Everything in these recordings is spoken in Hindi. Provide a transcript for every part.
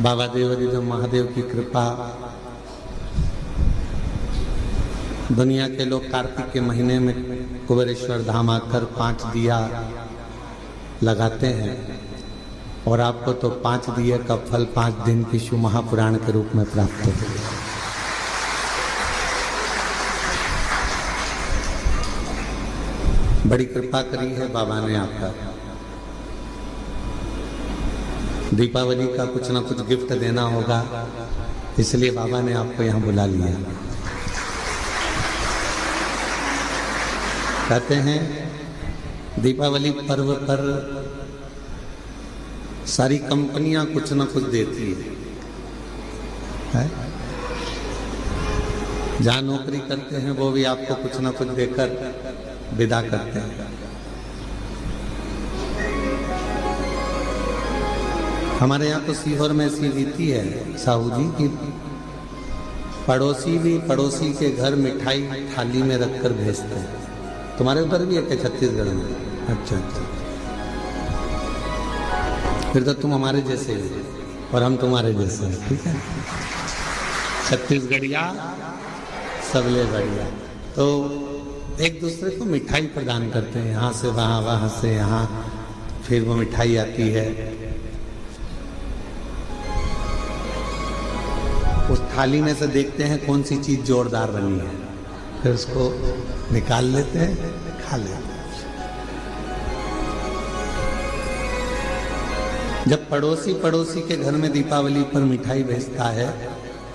बाबा देवरिदम महादेव की कृपा, दुनिया के लोग कार्तिक के महीने में कुबेरेश्वर धाम आकर 5 दिया लगाते हैं और आपको तो 5 दिए का फल 5 दिन की शिव महापुराण के रूप में प्राप्त हो गया। बड़ी कृपा करी है बाबा ने आपका। दीपावली का कुछ ना कुछ गिफ्ट देना होगा, इसलिए बाबा ने आपको यहाँ बुला लिया। कहते हैं दीपावली पर्व पर सारी कंपनियां कुछ ना कुछ देती है? जहां नौकरी करते हैं वो भी आपको कुछ ना कुछ देकर विदा करते हैं। हमारे यहाँ तो सीहोर में ऐसी रीति है साहू जी की, पड़ोसी भी पड़ोसी के घर मिठाई थाली में रखकर भेजते हैं। तुम्हारे उधर भी है छत्तीसगढ़ में? अच्छा अच्छा, फिर तो तुम हमारे जैसे हो और हम तुम्हारे जैसे हैं, ठीक है। छत्तीसगढ़िया सबले बढ़िया। तो एक दूसरे को मिठाई प्रदान करते हैं, यहाँ से वहाँ, वहाँ से यहाँ, फिर वो मिठाई आती है। उस थाली में से देखते हैं कौन सी चीज जोरदार बनी है, फिर उसको निकाल लेते हैं, खा लेते हैं। जब पड़ोसी पड़ोसी के घर में दीपावली पर मिठाई भेजता है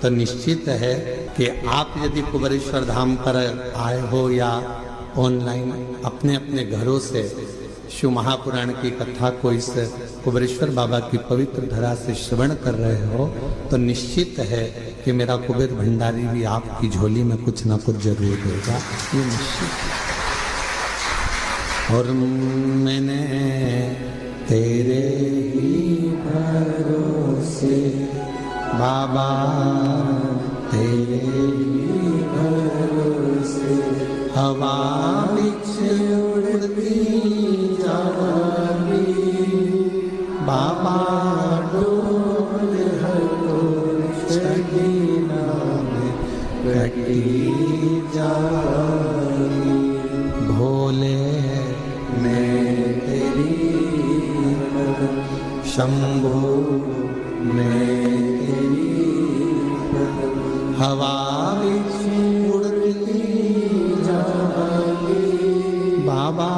तो निश्चित है कि आप यदि कुबेरेश्वर धाम पर आए हो या ऑनलाइन अपने अपने घरों से शिव महापुराण की कथा को इस कुबेरेश्वर बाबा की पवित्र धरा से श्रवण कर रहे हो, तो निश्चित है कि मेरा कुबेर भंडारी भी आपकी झोली में कुछ ना कुछ जरूर देगा, ये निश्चित है। और मैंने तेरे ही भरोसे बाबा, तेरे ही भरोसे हवा पीछे उड़ती जावी, बाबा डोल हटो छड़ीना में कटी जावी, भोले मैं तेरी शंभो मैं तेरी हवा उड़ती जावी, बाबा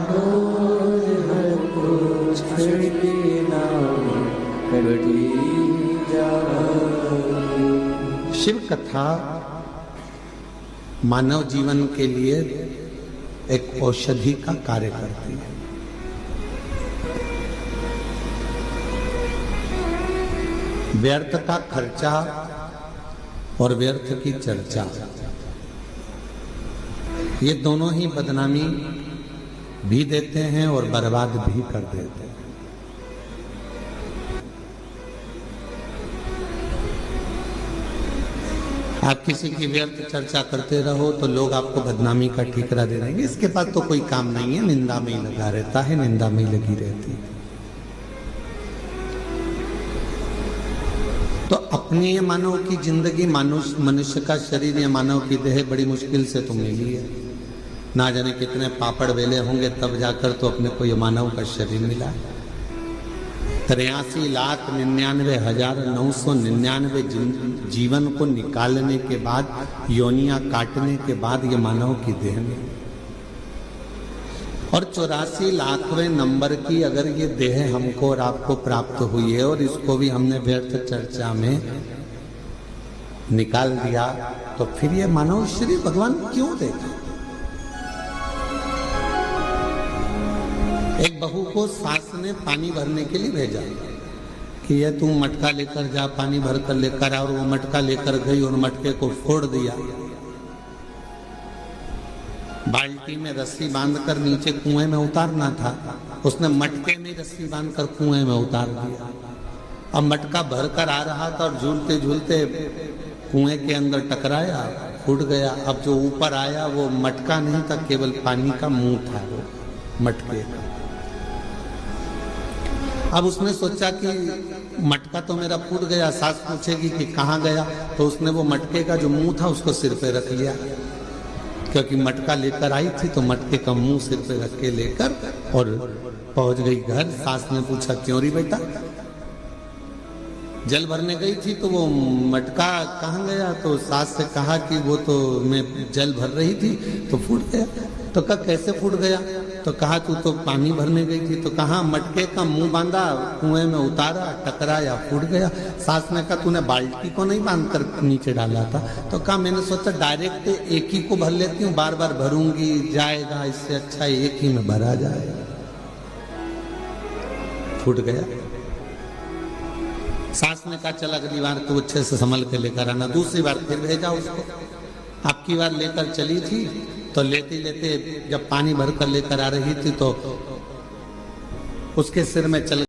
डोल हटो छड़ीना में कटी जावी। शिव कथा मानव जीवन के लिए एक औषधि का कार्य करती है। व्यर्थ का खर्चा और व्यर्थ की चर्चा, ये दोनों ही बदनामी भी देते हैं और बर्बाद भी कर देते हैं। आप किसी की व्यर्थ चर्चा करते रहो तो लोग आपको बदनामी का ठिकरा दे देंगे, इसके पास तो कोई काम नहीं है, निंदा में ही लगा रहता है, निंदा में ही लगी रहती है। तो अपनी ये मानव की जिंदगी, मनुष्य का शरीर, ये मानव की देह बड़ी मुश्किल से तो मिली है। ना जाने कितने पापड़ वेले होंगे तब जाकर तो अपने को ये मानव का शरीर मिला है। 83,99,999 जीवन को निकालने के बाद, योनियां काटने के बाद ये मानव की देह में, और 84 लाखवें नंबर की अगर ये देह हमको और आपको प्राप्त हुई है और इसको भी हमने व्यर्थ चर्चा में निकाल दिया, तो फिर ये मानव शरीर भगवान क्यों देगा? एक बहू को सास ने पानी भरने के लिए भेजा कि ये तू मटका लेकर जा, पानी भर कर लेकर आ, और वो मटका लेकर गई और मटके को फोड़ दिया। बाल्टी में रस्सी बांधकर नीचे कुएं में उतारना था, उसने मटके में रस्सी बांधकर कुएं में उतार दिया। अब मटका भरकर आ रहा था और झूलते झूलते कुएं के अंदर टकराया, फूट गया। अब जो ऊपर आया वो मटका नहीं था, केवल पानी का मुंह था वो मटके का। अब उसने सोचा कि मटका तो मेरा फूट गया। सास पूछेगी कि कहाँ गया, तो उसने वो मटके का जो मुंह था उसको सिर पे रख लिया, क्योंकि मटका लेकर आई थी तो मटके का मुंह सिर पे रख के लेकर और पहुंच गई घर। सास ने पूछा क्यों री बेटा, जल भरने गई थी तो वो मटका कहाँ गया? तो सास से कहा कि वो तो मैं जल भर रही थी तो फूट गया। तो कहा कैसे फूट गया? तो कहा तू तो पानी भरने गई थी। तो कहा मटके का मुंह बांधा, कुएं में उतारा, टकराया, फूट गया। सास ने कहा तूने बाल्टी को नहीं बांध कर नीचे डाला था? तो कहा मैंने सोचा डायरेक्ट एक ही को भर लेती हूँ, बार बार भरूंगी जाएगा, इससे अच्छा एक ही में भरा जाए। फूट गया। सास ने कहा चल अगली बार तो अच्छे से संभल के लेकर आना। दूसरी बार फिर भेजा उसको। आपकी बार लेकर चली थी तो लेते लेते जब पानी भर कर लेकर आ रही थी तो उसके सिर में चल